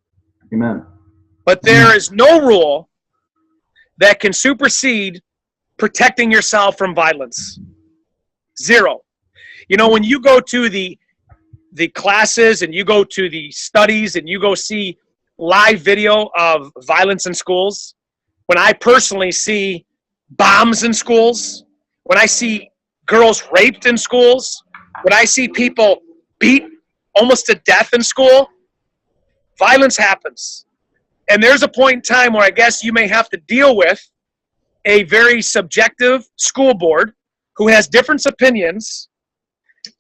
Amen. But there is no rule that can supersede protecting yourself from violence. Zero. When you go to the classes and you go to the studies and you go see live video of violence in schools, when I personally see bombs in schools, when I see girls raped in schools, when I see people beat almost to death in school, violence happens. And there's a point in time where I guess you may have to deal with a very subjective school board who has different opinions,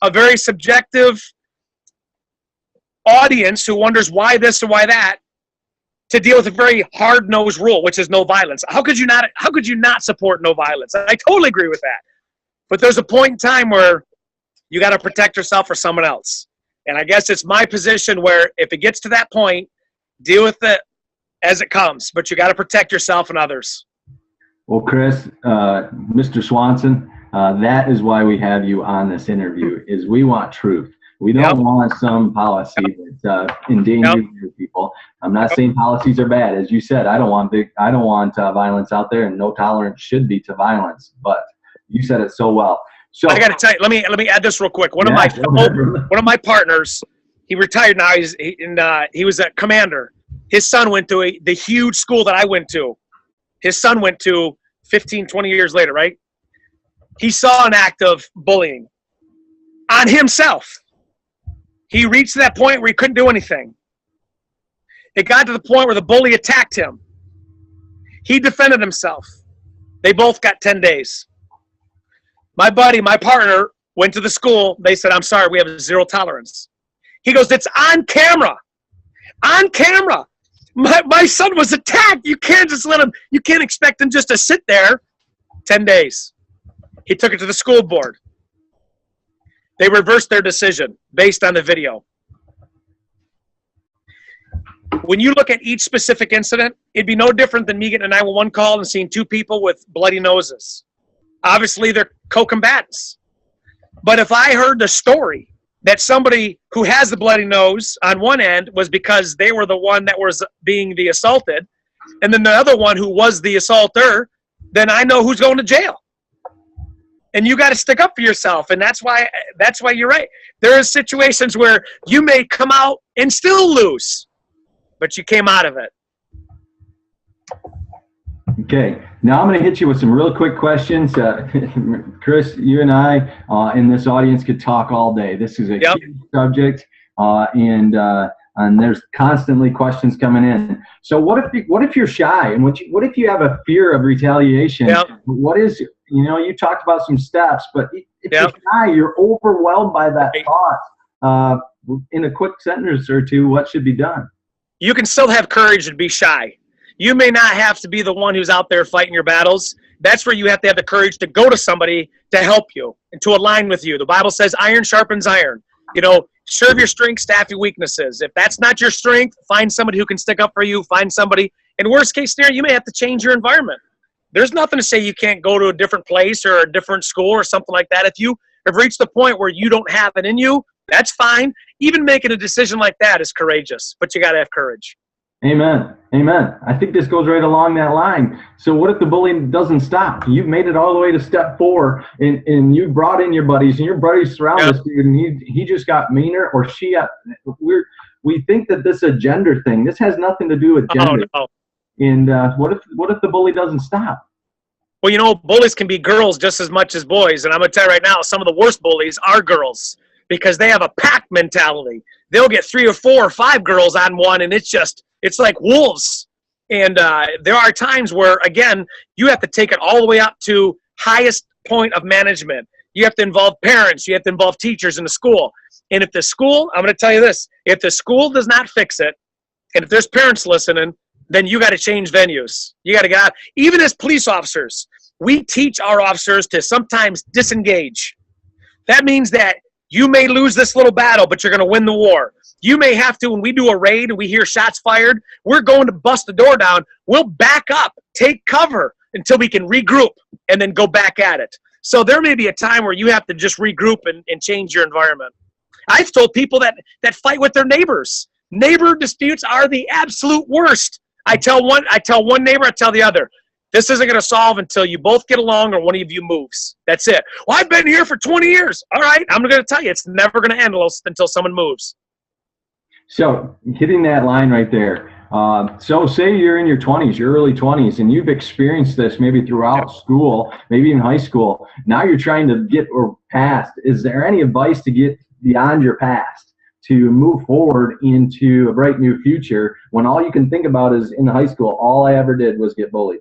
a very subjective audience who wonders why this or why that, to deal with a very hard-nosed rule, which is no violence. How could you not support no violence? I totally agree with that. But there's a point in time where you got to protect yourself or someone else. And I guess it's my position where if it gets to that point, deal with it as it comes, but you got to protect yourself and others. Well, Chris, Mr. Swanson, that is why we have you on this interview, is we want truth. We don't want some policy that endangers people. I'm not saying policies are bad. As you said, I don't want violence out there, and no tolerance should be to violence. But you said it so well. So I got to tell you, let me add this real quick. One of my partners, he retired now. He was a commander. His son went to the huge school that I went to. His son went to 15, 20 years later, right? He saw an act of bullying on himself. He reached that point where he couldn't do anything. It got to the point where the bully attacked him. He defended himself. They both got 10 days. My buddy, my partner, went to the school. They said, I'm sorry, we have zero tolerance. He goes, it's on camera. On camera. My son was attacked. You can't just you can't expect him just to sit there. 10 days. He took it to the school board. They reversed their decision based on the video. When you look at each specific incident, it'd be no different than me getting a 911 call and seeing two people with bloody noses. Obviously, they're co-combatants. But if I heard the story that somebody who has the bloody nose on one end was because they were the one that was being the assaulted, and then the other one who was the assaulter, then I know who's going to jail. And you got to stick up for yourself, and that's why you're right. There are situations where you may come out and still lose, but you came out of it. Okay, now I'm going to hit you with some real quick questions. Chris, you and I in this audience could talk all day. This is a huge subject, and there's constantly questions coming in. So what if you're shy, and what if you have a fear of retaliation? What is, you talked about some steps, but if you're shy, you're overwhelmed by that thought. In a quick sentence or two, what should be done? You can still have courage and be shy. You may not have to be the one who's out there fighting your battles. That's where you have to have the courage to go to somebody to help you and to align with you. The Bible says iron sharpens iron. Serve your strengths, staff your weaknesses. If that's not your strength, find somebody who can stick up for you. Find somebody. In worst case scenario, you may have to change your environment. There's nothing to say you can't go to a different place or a different school or something like that. If you have reached the point where you don't have it in you, that's fine. Even making a decision like that is courageous, but you got to have courage. Amen. Amen. I think this goes right along that line. So what if the bullying doesn't stop? You've made it all the way to step 4, and you brought in your buddies, and your buddies surround this dude, and he just got meaner, or she got. We think that this is a gender thing. This has nothing to do with gender. Oh, no. And what if the bully doesn't stop? Well, bullies can be girls just as much as boys, and I'm gonna tell you right now, some of the worst bullies are girls because they have a pack mentality. They'll get 3 or 4 or 5 girls on one, and it's like wolves. And there are times where, again, you have to take it all the way up to highest point of management. You have to involve parents. You have to involve teachers in the school. And if the school, I'm going to tell you this, if the school does not fix it, and if there's parents listening, then you got to change venues. You got to get out. Even as police officers, we teach our officers to sometimes disengage. That means that you may lose this little battle, but you're going to win the war. You may have to, when we do a raid and we hear shots fired, we're going to bust the door down. We'll back up, take cover until we can regroup and then go back at it. So there may be a time where you have to just regroup and change your environment. I've told people that fight with their neighbors. Neighbor disputes are the absolute worst. I tell one neighbor, I tell the other, this isn't going to solve until you both get along or one of you moves. That's it. Well, I've been here for 20 years. All right, I'm going to tell you, it's never going to end until someone moves. So hitting that line right there. So say you're in your 20s, your early 20s, and you've experienced this maybe throughout school, maybe in high school. Now you're trying to get past. Is there any advice to get beyond your past to move forward into a bright new future when all you can think about is in high school, all I ever did was get bullied?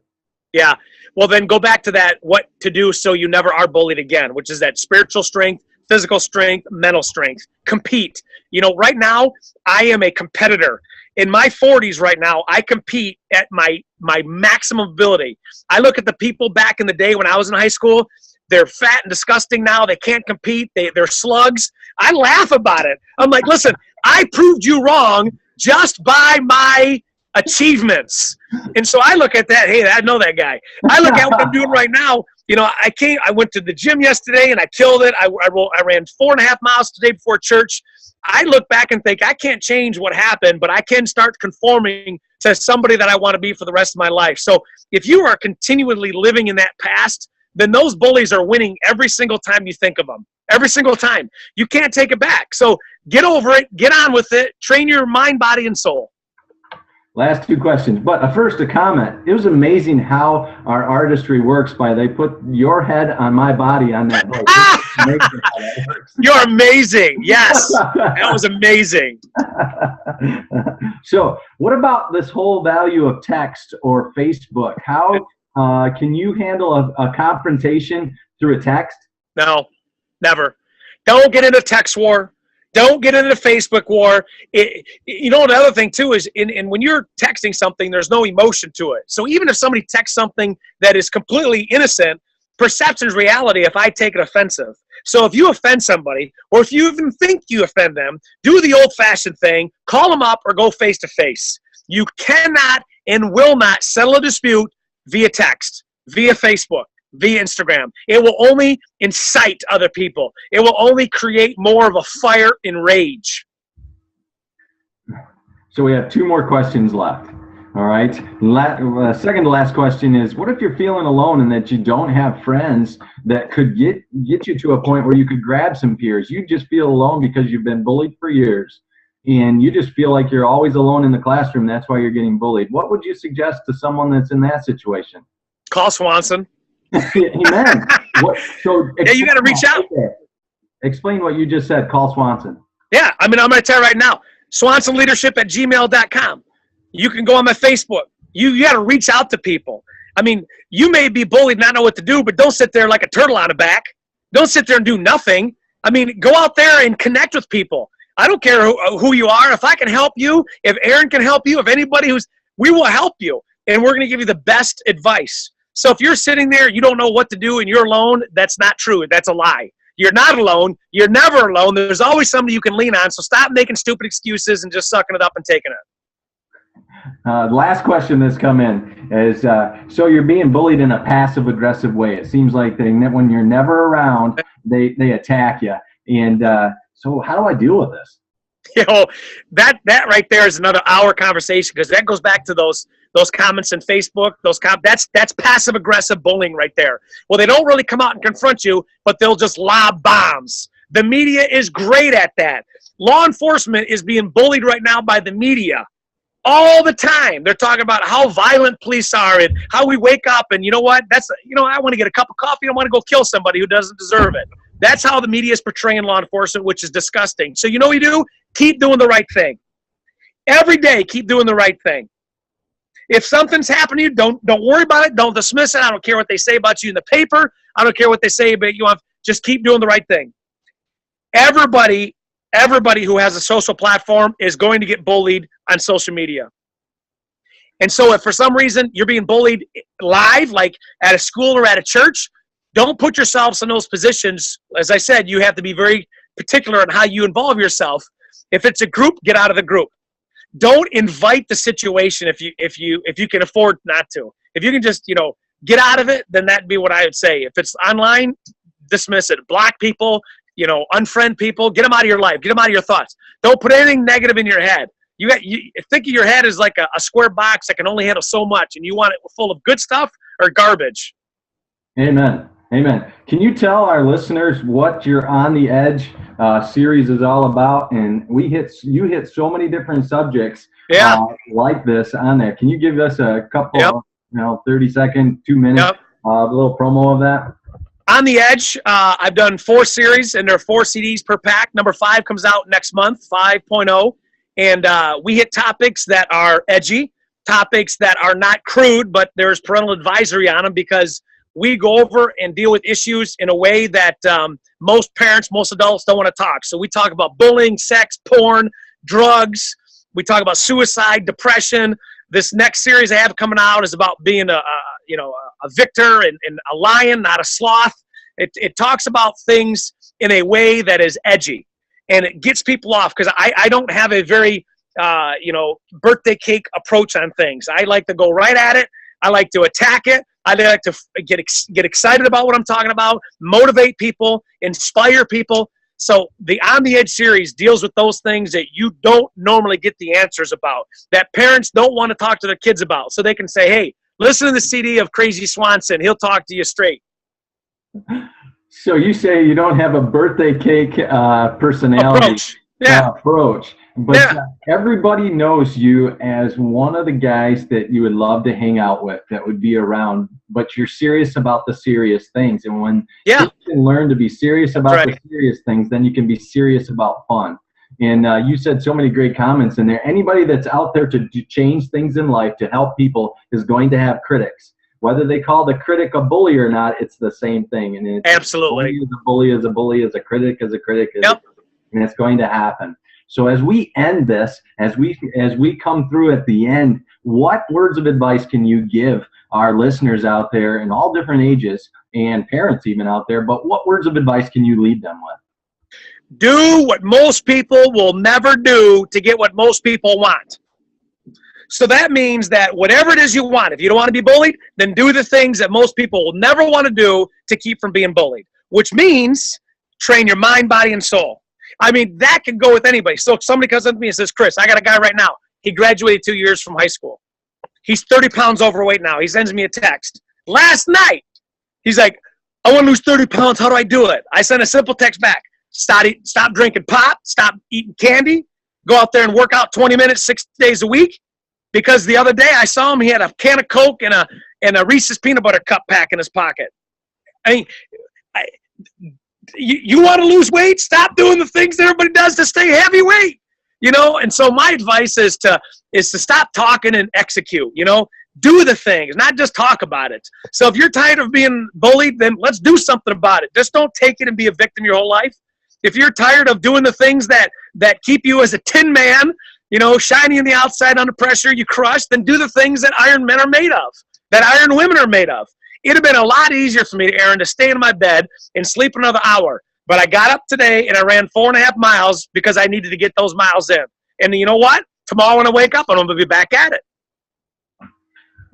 Yeah. Well, then go back to that, what to do so you never are bullied again, which is that spiritual strength, physical strength, mental strength. Compete. You know, right now, I am a competitor. In my 40s right now, I compete at my maximum ability. I look at the people back in the day when I was in high school. They're fat and disgusting now. They can't compete. They're slugs. I laugh about it. I'm like, listen, I proved you wrong just by my achievements. And so I look at that. Hey, I know that guy. I look at what I'm doing right now. You know, I went to the gym yesterday and I killed it. I ran 4.5 miles today before church. I look back and think I can't change what happened, but I can start conforming to somebody that I want to be for the rest of my life. So if you are continually living in that past, then those bullies are winning every single time you think of them. Every single time. You can't take it back. So get over it. Get on with it. Train your mind, body, and soul. Last 2 questions, but first a comment. It was amazing how our artistry works by they put your head on my body on that boat. You're amazing. Yes, that was amazing. So what about this whole value of text or Facebook? How can you handle a confrontation through a text? No, never. Don't get into text war. Don't get into the Facebook war. You know, the other thing, too, is when you're texting something, there's no emotion to it. So even if somebody texts something that is completely innocent, perception is reality if I take it offensive. So if you offend somebody, or if you even think you offend them, do the old-fashioned thing, call them up or go face-to-face. You cannot and will not settle a dispute via text, via Facebook, via Instagram. It will only incite other people. It will only create more of a fire and rage. So we have 2 more questions left. All right. Second to last question is, what if you're feeling alone and that you don't have friends that could get you to a point where you could grab some peers? You just feel alone because you've been bullied for years and you just feel like you're always alone in the classroom. That's why you're getting bullied. What would you suggest to someone that's in that situation? Call Swanson. Amen. Yeah, you got to reach out. Explain what you just said. Call Swanson. Yeah, I mean, I'm going to tell you right now, swansonleadership@gmail.com. You can go on my Facebook. You got to reach out to people. I mean, you may be bullied, not know what to do, but don't sit there like a turtle on a back. Don't sit there and do nothing. I mean, go out there and connect with people. I don't care who you are. If I can help you, if Aaron can help you, if anybody we will help you, and we're going to give you the best advice. So if you're sitting there, you don't know what to do, and you're alone, that's not true. That's a lie. You're not alone. You're never alone. There's always somebody you can lean on. So stop making stupid excuses and just sucking it up and taking it. The last question that's come in is, so you're being bullied in a passive-aggressive way. It seems like when you're never around, they attack you. And so how do I deal with this? You know, that right there is another hour conversation, because that goes back to those comments in Facebook. That's passive aggressive bullying right there. Well, they don't really come out and confront you, but they'll just lob bombs. The media is great at that. Law enforcement is being bullied right now by the media all the time. They're talking about how violent police are and how we wake up and, you know what? I want to get a cup of coffee. I want to go kill somebody who doesn't deserve it. That's how the media is portraying law enforcement, which is disgusting. So you know what you do? Keep doing the right thing. Every day, keep doing the right thing. If something's happening to you, don't worry about it. Don't dismiss it. I don't care what they say about you in the paper. I don't care what they say about you. Just keep doing the right thing. Everybody who has a social platform is going to get bullied on social media. And so if for some reason you're being bullied live, like at a school or at a church, don't put yourselves in those positions. As I said, you have to be very particular on how you involve yourself. If it's a group, get out of the group. Don't invite the situation if you can afford not to. If you can just, get out of it, then that'd be what I would say. If it's online, dismiss it. Block people, unfriend people, get them out of your life, get them out of your thoughts. Don't put anything negative in your head. You think of your head as like a square box that can only handle so much, and you want it full of good stuff or garbage. Amen. Amen. Can you tell our listeners what your On the Edge series is all about? And you hit so many different subjects like this on there. Can you give us a couple, 30-second, 2 minutes, a little promo of that? On the Edge, I've done 4 series, and there are 4 CDs per pack. Number 5 comes out next month, 5.0. And we hit topics that are edgy, topics that are not crude, but there's parental advisory on them, because we go over and deal with issues in a way that most parents, most adults don't want to talk. So we talk about bullying, sex, porn, drugs. We talk about suicide, depression. This next series I have coming out is about being a victor and a lion, not a sloth. It talks about things in a way that is edgy, and it gets people off, because I don't have a very birthday cake approach on things. I like to go right at it. I like to attack it. I like to get excited about what I'm talking about, motivate people, inspire people. So the On the Edge series deals with those things that you don't normally get the answers about, that parents don't want to talk to their kids about. So they can say, hey, listen to the CD of Crazy Swanson. He'll talk to you straight. So you say you don't have a birthday cake personality approach. But everybody knows you as one of the guys that you would love to hang out with, that would be around, but you're serious about the serious things. And when you can learn to be serious about the serious things, then you can be serious about fun. And you said so many great comments in there. Anybody that's out there to change things in life, to help people, is going to have critics. Whether they call the critic a bully or not, it's the same thing. And it's absolutely. A bully is a bully, as a critic is a critic. And it's going to happen. So as we end this, as we come through at the end, what words of advice can you give our listeners out there in all different ages, and parents even out there, but what words of advice can you leave them with? Do what most people will never do to get what most people want. So that means that whatever it is you want, if you don't want to be bullied, then do the things that most people will never want to do to keep from being bullied, which means train your mind, body, and soul. I mean, that can go with anybody. So if somebody comes up to me and says, Chris, I got a guy right now. He graduated 2 years from high school. He's 30 pounds overweight now. He sends me a text. Last night, he's like, I want to lose 30 pounds. How do I do it? I sent a simple text back. Stop drinking pop. Stop eating candy. Go out there and work out 20 minutes, 6 days a week. Because the other day I saw him, he had a can of Coke and a Reese's peanut butter cup pack in his pocket. I mean, you want to lose weight? Stop doing the things that everybody does to stay heavyweight. And so my advice is to stop talking and execute. Do the things, not just talk about it. So if you're tired of being bullied, then let's do something about it. Just don't take it and be a victim your whole life. If you're tired of doing the things that keep you as a tin man, shiny on the outside under pressure, you crush, then do the things that iron men are made of, that iron women are made of. It'd have been a lot easier for me, Aaron, to stay in my bed and sleep another hour. But I got up today and I ran 4.5 miles because I needed to get those miles in. And you know what? Tomorrow when I wake up, I'm going to be back at it.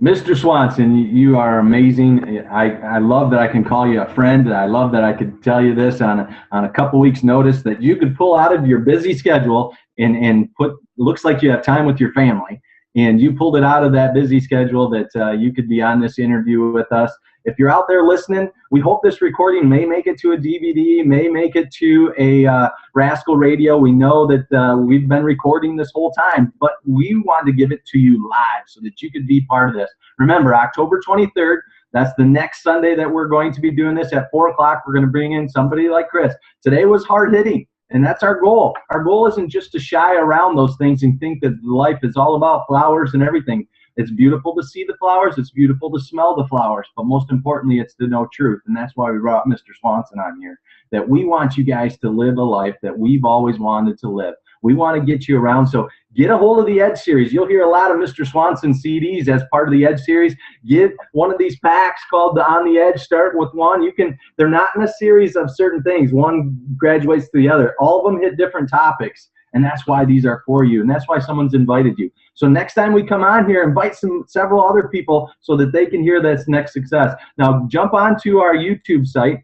Mr. Swanson, you are amazing. I love that I can call you a friend. I love that I could tell you this on a couple weeks' notice, that you could pull out of your busy schedule and looks like you have time with your family. And you pulled it out of that busy schedule that you could be on this interview with us. If you're out there listening, we hope this recording may make it to a DVD, may make it to a Rascal Radio. We know that we've been recording this whole time, but we want to give it to you live so that you could be part of this. Remember, October 23rd, that's the next Sunday that we're going to be doing this at 4 o'clock. We're going to bring in somebody like Chris. Today was hard-hitting. And that's our goal. Our goal isn't just to shy around those things and think that life is all about flowers and everything. It's beautiful to see the flowers. It's beautiful to smell the flowers. But most importantly, it's to know truth. And that's why we brought Mr. Swanson on here, that we want you guys to live a life that we've always wanted to live. We want to get you around. So get a hold of the Edge series. You'll hear a lot of Mr. Swanson CDs as part of the Edge series. Get one of these packs called the On the Edge. Start with one. They're not in a series of certain things. One graduates to the other. All of them hit different topics. And that's why these are for you. And that's why someone's invited you. So next time we come on here, invite several other people so that they can hear this next success. Now jump onto our YouTube site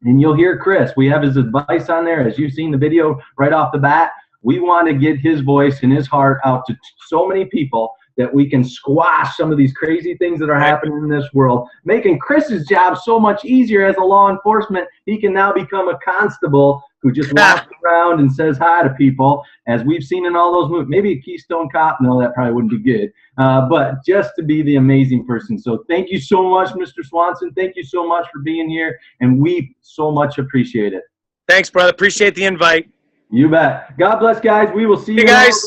and you'll hear Chris. We have his advice on there, as you've seen the video right off the bat. We want to get his voice and his heart out to so many people that we can squash some of these crazy things that are happening in this world, making Chris's job so much easier as a law enforcement. He can now become a constable who just walks around and says hi to people, as we've seen in all those movies. Maybe a Keystone Cop. No, that probably wouldn't be good. But just to be the amazing person. So thank you so much, Mr. Swanson. Thank you so much for being here, and we so much appreciate it. Thanks, brother. Appreciate the invite. You bet. God bless, guys. We will see you guys.